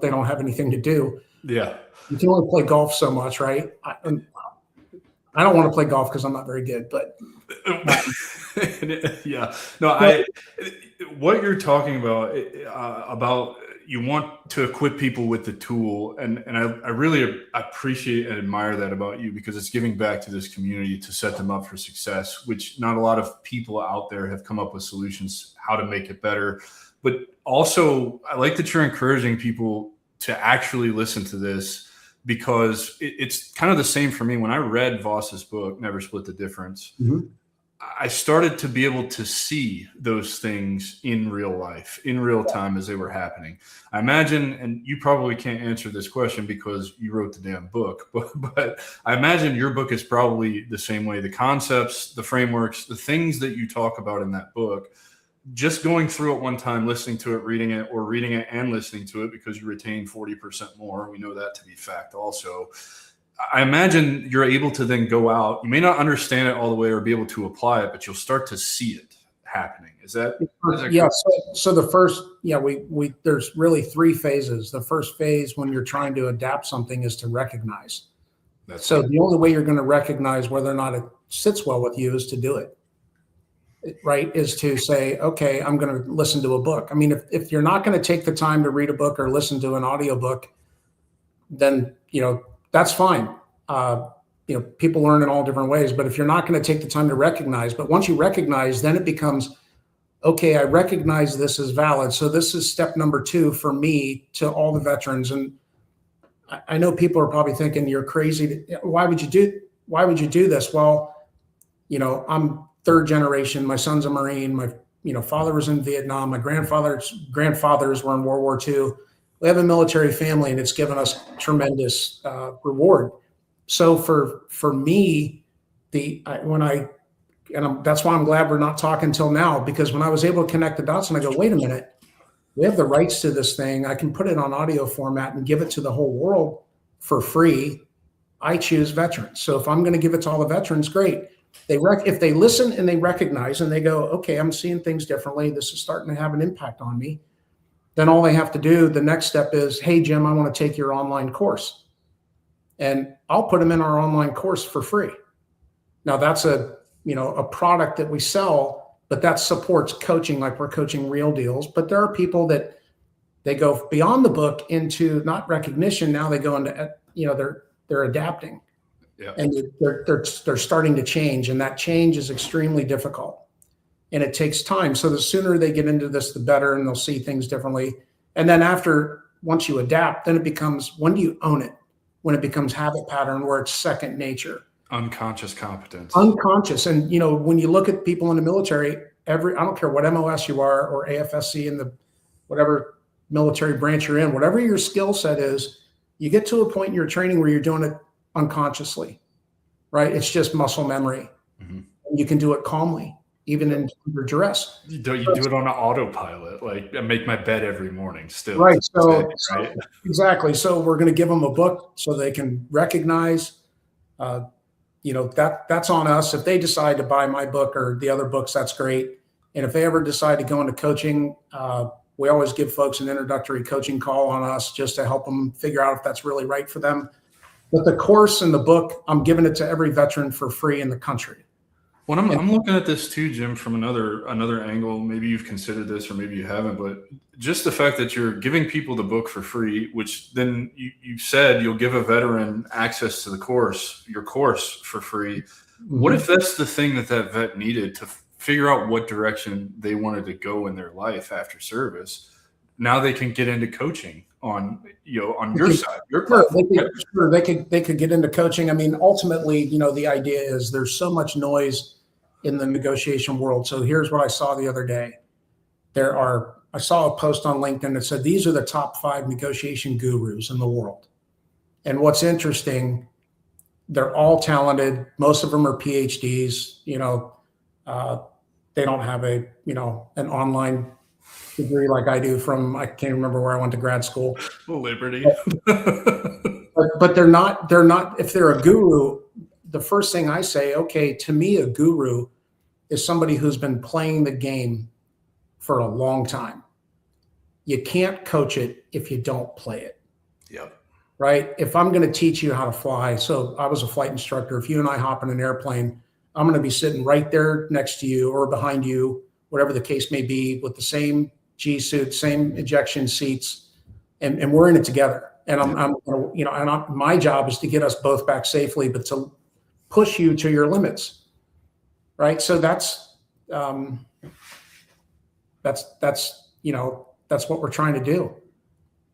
don't have anything to do. Yeah. You can only play golf so much, right? I don't want to play golf because I'm not very good, but. Yeah. No, what you're talking about you want to equip people with the tool. And I really appreciate and admire that about you, because it's giving back to this community to set them up for success, which not a lot of people out there have come up with solutions how to make it better. But also, I like that you're encouraging people to actually listen to this, because it's kind of the same for me. When I read Voss's book, Never Split the Difference, Mm-hmm. I started to be able to see those things in real life, in real time, as they were happening. I imagine, and you probably can't answer this question because you wrote the damn book, but I imagine your book is probably the same way. The concepts, the frameworks, the things that you talk about in that book, just going through it one time, listening to it, reading it, or reading it and listening to it, because you retain 40% more. We know that to be fact also. I imagine you're able to then go out. You may not understand it all the way or be able to apply it, but you'll start to see it happening. Is that yeah? So the first, we there's really three phases. The first phase, when you're trying to adapt something, is to recognize. So the only way you're going to recognize whether or not it sits well with you is to do it. Right? Is to say, okay, I'm going to listen to a book. I mean, if you're not going to take the time to read a book or listen to an audiobook, then that's fine. People learn in all different ways, but if you're not going to take the time to recognize, but once you recognize, then it becomes, okay, I recognize this is valid. So this is step number 2 for me to all the veterans. And I know people are probably thinking you're crazy. Why would you do this? Well, I'm third generation. My son's a Marine. father was in Vietnam. My grandfathers were in World War II. We have a military family, and it's given us tremendous reward. So for me, that's why I'm glad we're not talking till now, because when I was able to connect the dots and I go, wait a minute, we have the rights to this thing. I can put it on audio format and give it to the whole world for free. I choose veterans. So if I'm going to give it to all the veterans, great. If they listen and they recognize and they go, okay, I'm seeing things differently, this is starting to have an impact on me, then all they have to do, the next step is, hey, Jim, I want to take your online course. And I'll put them in our online course for free. Now that's a product that we sell, but that supports coaching, like we're coaching real deals. But there are people that they go beyond the book into not recognition. Now they go into, they're adapting. Yeah. And they're starting to change, and that change is extremely difficult, and it takes time. So the sooner they get into this, the better, and they'll see things differently. And then once you adapt, then it becomes, when do you own it? When it becomes habit pattern, where it's second nature. Unconscious competence. Unconscious. And when you look at people in the military, I don't care what MOS you are or AFSC in the whatever military branch you're in, whatever your skill set is, you get to a point in your training where you're doing it unconsciously, right? It's just muscle memory. Mm-hmm. And you can do it calmly, even under duress. You do it on an autopilot, like I make my bed every morning still. Right. Right. Exactly. So we're going to give them a book so they can recognize, that's on us. If they decide to buy my book or the other books, that's great. And if they ever decide to go into coaching, we always give folks an introductory coaching call on us just to help them figure out if that's really right for them. But the course and the book, I'm giving it to every veteran for free in the country. Well, I'm looking at this too, Jim, from another angle. Maybe you've considered this or maybe you haven't, but just the fact that you're giving people the book for free, which then you said you'll give a veteran access to your course for free. Mm-hmm. What if that's the thing that vet needed to figure out what direction they wanted to go in their life after service? Now they can get into coaching on your side, your platform. They could get into coaching. I mean, ultimately, the idea is there's so much noise in the negotiation world. So here's what I saw the other day. I saw a post on LinkedIn that said, these are the top 5 negotiation gurus in the world. And what's interesting, they're all talented. Most of them are PhDs. They don't have an online degree like I do I can't remember where I went to grad school. Liberty. but they're not, if they're a guru, the first thing I say, okay, to me, a guru is somebody who's been playing the game for a long time. You can't coach it if you don't play it. Yep. Right? If I'm going to teach you how to fly, so I was a flight instructor. If you and I hop in an airplane, I'm going to be sitting right there next to you or behind you, whatever the case may be, with the same G suit, same ejection seats, and we're in it together. And my job is to get us both back safely, but to push you to your limits, right? So that's what we're trying to do.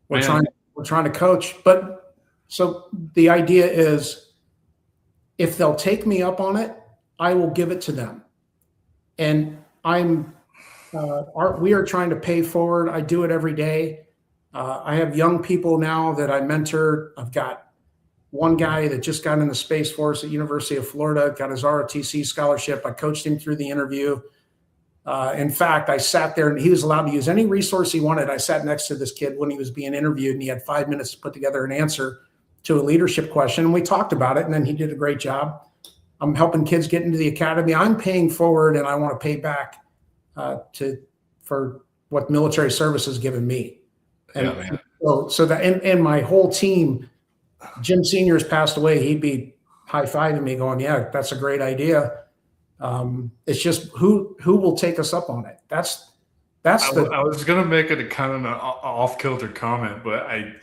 We're trying to coach. But so the idea is, if they'll take me up on it, I will give it to them. And we are trying to pay forward. I do it every day. I have young people now that I mentor. I've got one guy that just got in the Space Force at University of Florida, got his ROTC scholarship. I coached him through the interview. In fact, I sat there and he was allowed to use any resource he wanted. I sat next to this kid when he was being interviewed, and he had 5 minutes to put together an answer to a leadership question. And we talked about it, and then he did a great job. I'm helping kids get into the academy. I'm paying forward, and I want to pay back for what military service has given me. And so that, and my whole team, Jim Senior's passed away. He'd be high-fiving me going, yeah, that's a great idea. It's just who will take us up on it. I was going to make it a kind of an off-kilter comment, but I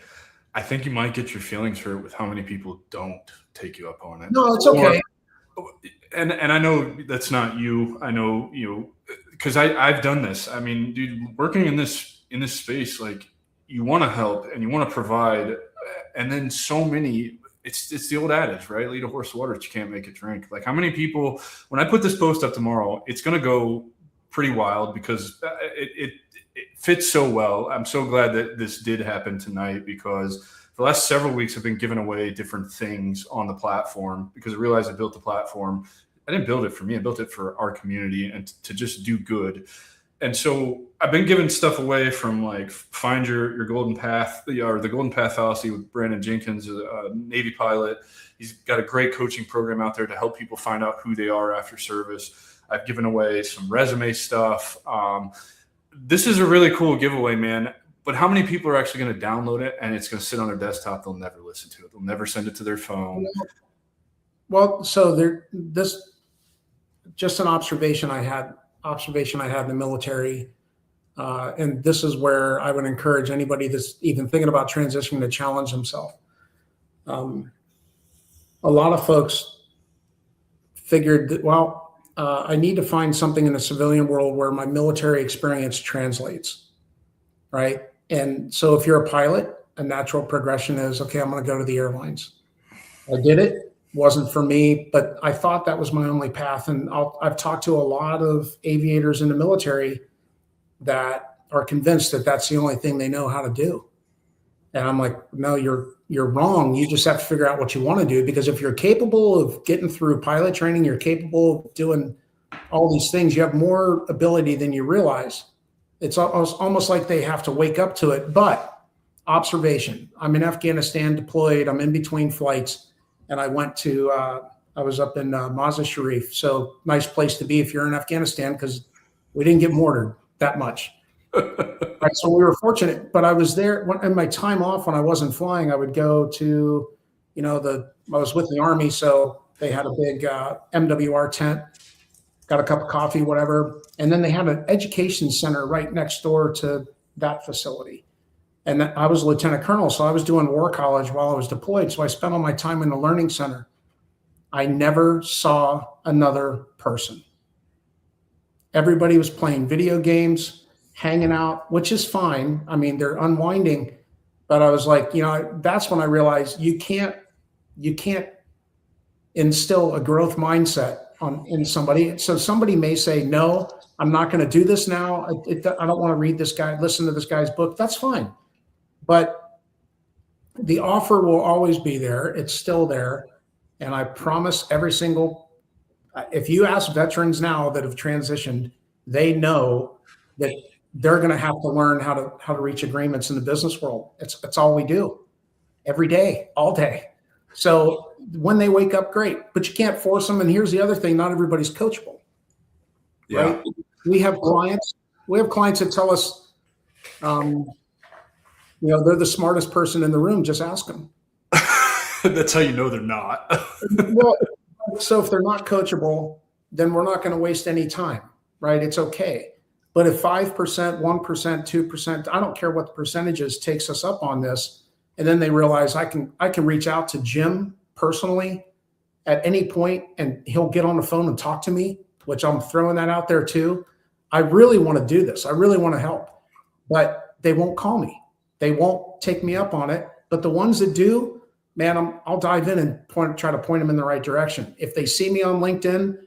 think you might get your feelings hurt with how many people don't take you up on it. No, it's okay. And I know that's not you. I know because I've done this. I mean, dude, working in this space, like, you want to help and you want to provide, and then so many. It's the old adage, right? Lead a horse to water, but you can't make it drink. Like, how many people? When I put this post up tomorrow, it's going to go pretty wild because it fits so well. I'm so glad that this did happen tonight because the last several weeks have been giving away different things on the platform because I realized I built the platform. I didn't build it for me. I built it for our community and to just do good. And so I've been giving stuff away from like find your golden path, or the golden path fallacy with Brandon Jenkins, a Navy pilot. He's got a great coaching program out there to help people find out who they are after service. I've given away some resume stuff. This is a really cool giveaway, man. But how many people are actually going to download it and it's going to sit on their desktop? They'll never listen to it. They'll never send it to their phone. Well, so this just an observation I had in the military. And this is where I would encourage anybody that's even thinking about transitioning to challenge themselves. A lot of folks figured that, well, I need to find something in the civilian world where my military experience translates, right? And so if you're a pilot, a natural progression is, okay, I'm going to go to the airlines. I did it. Wasn't for me, but I thought that was my only path. And I've talked to a lot of aviators in the military that are convinced that that's the only thing they know how to do. And I'm like, no, you're wrong. You just have to figure out what you want to do, because if you're capable of getting through pilot training, you're capable of doing all these things. You have more ability than you realize. It's almost like they have to wake up to it. But observation, I'm in Afghanistan deployed. I'm in between flights. And I went to, I was up in Mazar Sharif. So nice place to be if you're in Afghanistan, because we didn't get mortared that much. Right, so we were fortunate, but I was there in my time off when I wasn't flying. I would go to, I was with the Army. So they had a big MWR tent, got a cup of coffee, whatever. And then they had an education center right next door to that facility. And I was a lieutenant colonel, so I was doing war college while I was deployed. So I spent all my time in the learning center. I never saw another person. Everybody was playing video games, hanging out, which is fine. I mean, they're unwinding. But I was like, that's when I realized you can't instill a growth mindset in somebody. So somebody may say, no, I'm not going to do this now. I don't want to read this guy, listen to this guy's book. That's fine. But the offer will always be there. It's still there. And I promise if you ask veterans now that have transitioned, they know that they're going to have to learn how to reach agreements in the business world. It's all we do every day, all day. So when they wake up, great, but you can't force them. And here's the other thing. Not everybody's coachable. Yeah. Right? We have clients that tell us, they're the smartest person in the room. Just ask them. That's how you know they're not. Well, so if they're not coachable, then we're not going to waste any time, right? It's okay. But if 5%, 1%, 2%, I don't care what the percentage is, takes us up on this, and then they realize I can reach out to Jim personally at any point, and he'll get on the phone and talk to me, which I'm throwing that out there too. I really want to do this. I really want to help, but they won't call me. They won't take me up on it. But the ones that do, man, I'll dive in and try to point them in the right direction. If they see me on LinkedIn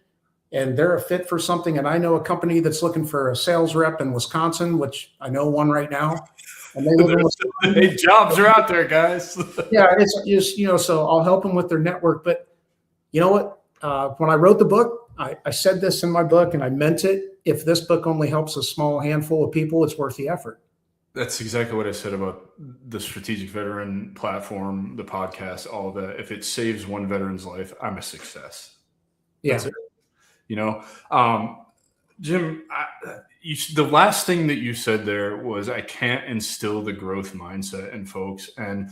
and they're a fit for something, and I know a company that's looking for a sales rep in Wisconsin, which I know one right now, and they live in Wisconsin. Hey, jobs are out there, guys. Yeah, it's just, so I'll help them with their network. But you know what? When I wrote the book, I said this in my book, and I meant it. If this book only helps a small handful of people, it's worth the effort. That's exactly what I said about the Strategic Veteran platform, the podcast, all of that. If it saves one veteran's life, I'm a success. Yeah. That's it. Jim, the last thing that you said there was, I can't instill the growth mindset in folks. And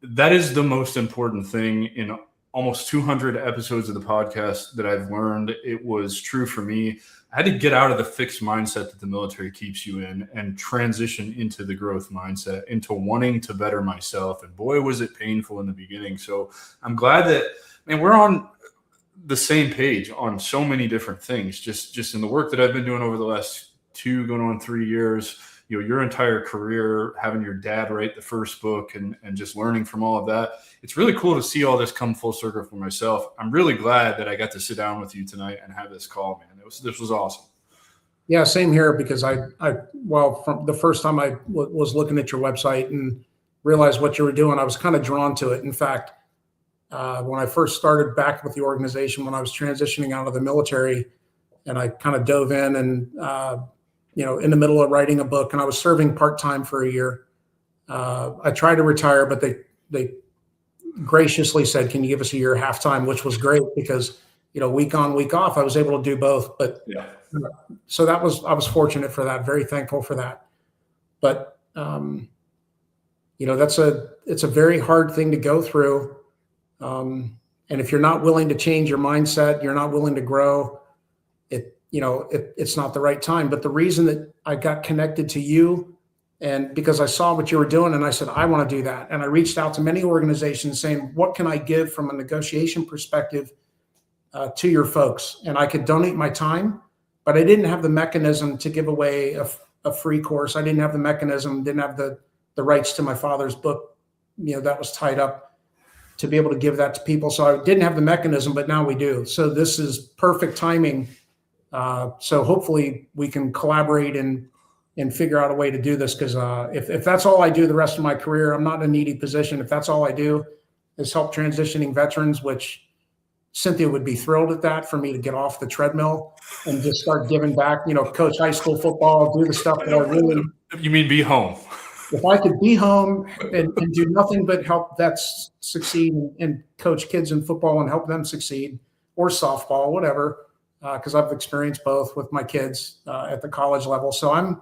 that is the most important thing in almost 200 episodes of the podcast that I've learned. It was true for me. I had to get out of the fixed mindset that the military keeps you in and transition into the growth mindset, into wanting to better myself. And boy, was it painful in the beginning. So I'm glad that, we're on the same page on so many different things, just in the work that I've been doing over the last 2 going on 3 years, your entire career, having your dad write the first book and just learning from all of that. It's really cool to see all this come full circle for myself. I'm really glad that I got to sit down with you tonight and have this call, man. This was awesome. Yeah, same here, because well, from the first time I was looking at your website and realized what you were doing, I was kind of drawn to it. In fact, when I first started back with the organization, when I was transitioning out of the military, and I kind of dove in and, in the middle of writing a book, and I was serving part-time for a year. I tried to retire, but they graciously said, "Can you give us a year half-time?" Which was great, because, week on, week off, I was able to do both. But Yeah. so I was fortunate for that, very thankful for that. But, it's a very hard thing to go through. And if you're not willing to change your mindset, you're not willing to grow, it's not the right time. But the reason that I got connected to you, and because I saw what you were doing, and I said, I want to do that. And I reached out to many organizations saying, what can I give from a negotiation perspective to your folks? And I could donate my time, but I didn't have the mechanism to give away a free course. I didn't have the mechanism, didn't have the rights to my father's book, that was tied up, to be able to give that to people. So I didn't have the mechanism, but now we do. So this is perfect timing. So hopefully we can collaborate and figure out a way to do this. Because if that's all I do the rest of my career, I'm not in a needy position. If that's all I do is help transitioning veterans, which Cynthia would be thrilled at that, for me to get off the treadmill and just start giving back, coach high school football, do the stuff that I really. You mean be home? If I could be home and do nothing but help vets succeed and coach kids in football and help them succeed, or softball, whatever, because I've experienced both with my kids at the college level. So I'm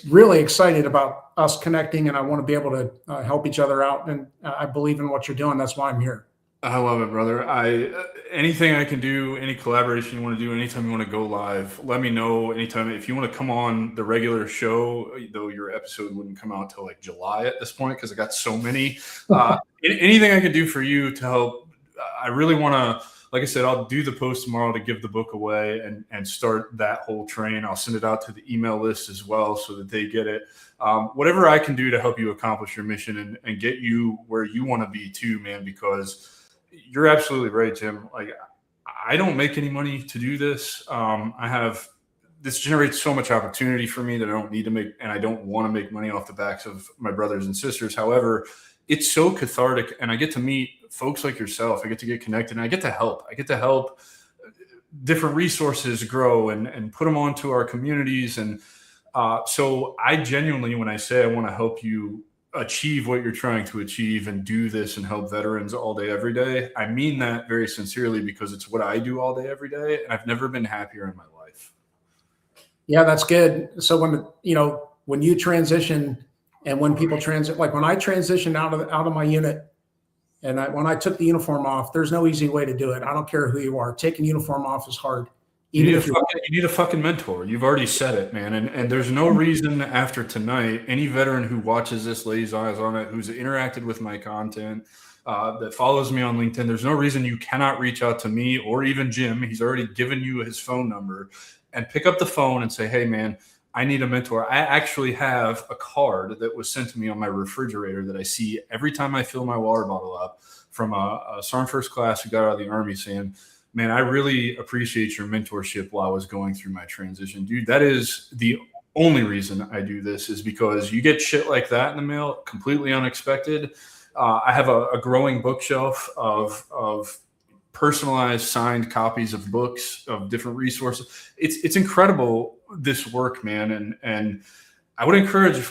really excited about us connecting, and I want to be able to help each other out. And I believe in what you're doing. That's why I'm here. I love it, brother. Anything I can do, any collaboration you want to do, anytime you want to go live, let me know. Anytime, if you want to come on the regular show, though your episode wouldn't come out till like July at this point, because I got so many. Anything I can do for you to help, I really want to. Like I said, I'll do the post tomorrow to give the book away and start that whole train. I'll send it out to the email list as well, so that they get it. Whatever I can do to help you accomplish your mission and get you where you want to be too, man, because you're absolutely right, Jim. Like, I don't make any money to do this. This generates so much opportunity for me that I don't need to make, and I don't want to make money off the backs of my brothers and sisters. However, it's so cathartic, and I get to meet folks like yourself. I get to get connected, and I get to help. I get to help different resources grow and put them onto our communities. And so I genuinely, when I say I want to help you achieve what you're trying to achieve and do this and help veterans all day, every day, I mean that very sincerely, because it's what I do all day, every day. And I've never been happier in my life. Yeah, that's good. So when you transition, and when people transit, like when I transitioned out of my unit, and when I took the uniform off, there's no easy way to do it. I don't care who you are. Taking uniform off is hard. You need a fucking mentor. You've already said it, man. And there's no reason after tonight, any veteran who watches this, lays eyes on it, who's interacted with my content, that follows me on LinkedIn, there's no reason you cannot reach out to me or even Jim. He's already given you his phone number, and pick up the phone and say, hey, man, I need a mentor. I actually have a card that was sent to me on my refrigerator that I see every time I fill my water bottle up, from a Sergeant First Class who got out of the Army, saying, man, I really appreciate your mentorship while I was going through my transition. Dude, that is the only reason I do this, is because you get shit like that in the mail, completely unexpected. I have a growing bookshelf of personalized signed copies of books, of different resources. It's incredible, this work, man. And I would encourage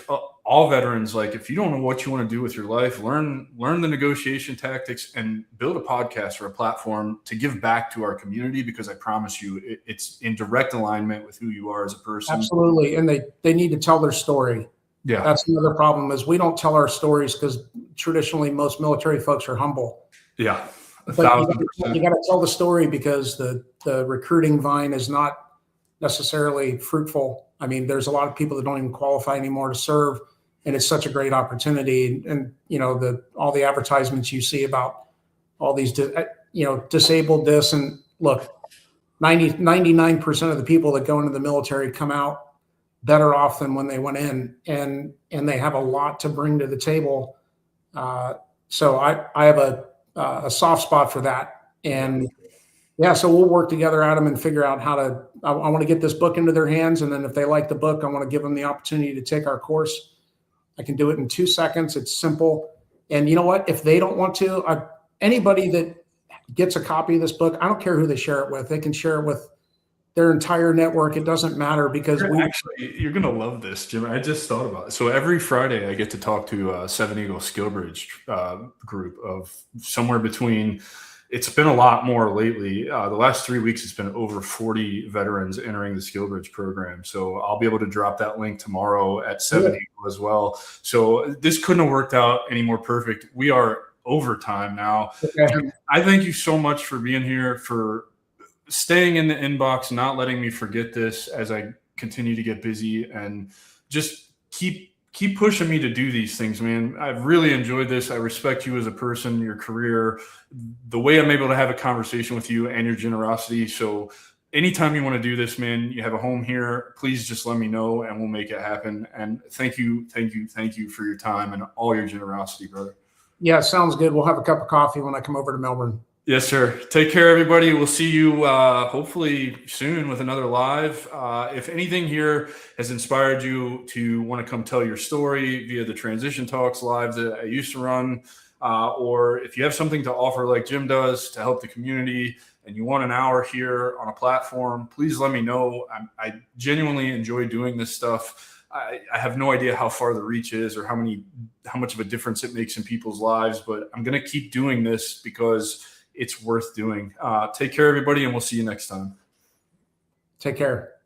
all veterans, like, if you don't know what you want to do with your life, learn the negotiation tactics and build a podcast or a platform to give back to our community, because I promise you it's in direct alignment with who you are as a person. Absolutely. And they need to tell their story. Yeah. That's another problem, is we don't tell our stories, because traditionally most military folks are humble. Yeah. But you got to tell the story, because the recruiting vine is not necessarily fruitful. I mean, there's a lot of people that don't even qualify anymore to serve, and it's such a great opportunity. And all the advertisements you see about all these disabled this, and look, 99% of the people that go into the military come out better off than when they went in, and they have a lot to bring to the table. So I have a soft spot for that. And Yeah, so we'll work together, Adam, and figure out how to. I want to get this book into their hands, and then if they like the book, I want to give them the opportunity to take our course. I can do it in 2 seconds. It's simple. And you know what? If they don't want to, anybody that gets a copy of this book, I don't care who they share it with. They can share it with their entire network. It doesn't matter because you're going to love this, Jim. I just thought about it. So every Friday I get to talk to a Seven Eagle Skillbridge group of somewhere between, it's been a lot more lately. The last 3 weeks, it's been over 40 veterans entering the Skillbridge program. So I'll be able to drop that link tomorrow at 7 Eagle as well. So this couldn't have worked out any more perfect. We are overtime now. Okay. I thank you so much for being here, for staying in the inbox, not letting me forget this as I continue to get busy, and just keep pushing me to do these things, man. I've really enjoyed this. I respect you as a person, your career, the way I'm able to have a conversation with you, and your generosity. So anytime you want to do this, man, you have a home here. Please just let me know and we'll make it happen. And thank you for your time and all your generosity, brother. Yeah, sounds good. We'll have a cup of coffee when I come over to Melbourne. Yes, sir. Take care, everybody. We'll see you hopefully soon with another live. If anything here has inspired you to want to come tell your story via the Transition Talks live that I used to run, or if you have something to offer like Jim does to help the community and you want an hour here on a platform, please let me know. I genuinely enjoy doing this stuff. I have no idea how far the reach is or how much of a difference it makes in people's lives, but I'm going to keep doing this because it's worth doing. Take care, everybody, and we'll see you next time. Take care.